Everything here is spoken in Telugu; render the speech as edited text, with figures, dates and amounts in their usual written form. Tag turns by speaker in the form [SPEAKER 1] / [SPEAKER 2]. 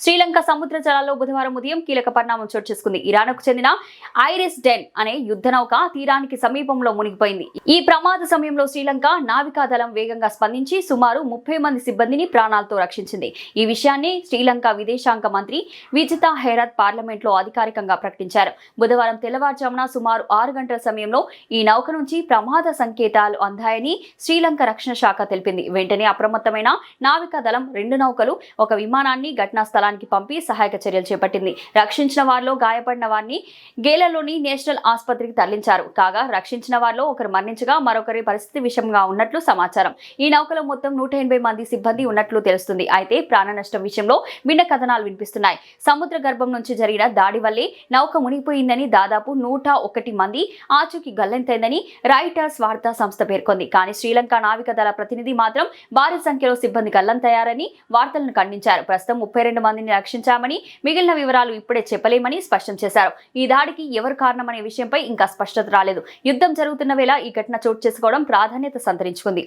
[SPEAKER 1] శ్రీలంక సముద్ర జలాల్లో బుధవారం ఉదయం కీలక పరిణామం చోటు చేసుకుంది. ఇరాన్కు చెందిన ఐరిస్ డెన్ అనే యుద్ధ నౌక తీరానికి సమీపంలో మునిగిపోయింది. ఈ ప్రమాద సమయంలో శ్రీలంక నావికాదళం వేగంగా స్పందించి సుమారు 30 మంది సిబ్బందిని ప్రాణాలతో రక్షించింది. ఈ విషయాన్ని శ్రీలంక విదేశాంగ మంత్రి విజితా హెరాత్ పార్లమెంట్లో అధికారికంగా ప్రకటించారు. బుధవారం తెల్లవారుజామున సుమారు 6 గంటల సమయంలో ఈ నౌక నుంచి ప్రమాద సంకేతాలు అందాయని శ్రీలంక రక్షణ శాఖ తెలిపింది. వెంటనే అప్రమత్తమైన నావికాదళం 2 నౌకలు ఒక విమానాన్ని ఘటనా స్థలానికి పంపి సహాయక చర్యలు చేపట్టింది. రక్షించిన వారిలో గాయపడిన వారిని గేలలోని నేషనల్ ఆసుపత్రికి తరలించారు. కాగా రక్షించిన వారిలో ఒకరు మరణించగా మరొకరి పరిస్థితి విషమంగా ఉన్నట్లు సమాచారం. ఈ నౌకలో మొత్తం 180 మంది సిబ్బంది ఉన్నట్లు తెలుస్తుంది. అయితే ప్రాణ నష్టం విషయంలో భిన్న కథనాలు వినిపిస్తున్నాయి. సముద్ర గర్భం నుంచి జరిగిన దాడి వల్లే నౌక మునిగిపోయిందని, దాదాపు 101 మంది ఆచూకీ గల్లంతైందని రాయిటర్స్ వార్తా సంస్థ పేర్కొంది. కానీ శ్రీలంక నావికాదళ ప్రతినిధి మాత్రం భారీ సంఖ్యలో సిబ్బంది గల్లంతయ్యారని వార్తలను ఖండించారు. ప్రస్తుతం 32 మందిని రక్షించామని, మిగిలిన వివరాలు ఇప్పుడే చెప్పలేమని స్పష్టం చేశారు. ఈ దాడికి ఎవరు కారణమనే విషయంపై ఇంకా స్పష్టత రాలేదు. యుద్ధం జరుగుతున్న వేళ ఈ ఘటన చోటు చేసుకోవడం ప్రాధాన్యత సంతరించుకుంది.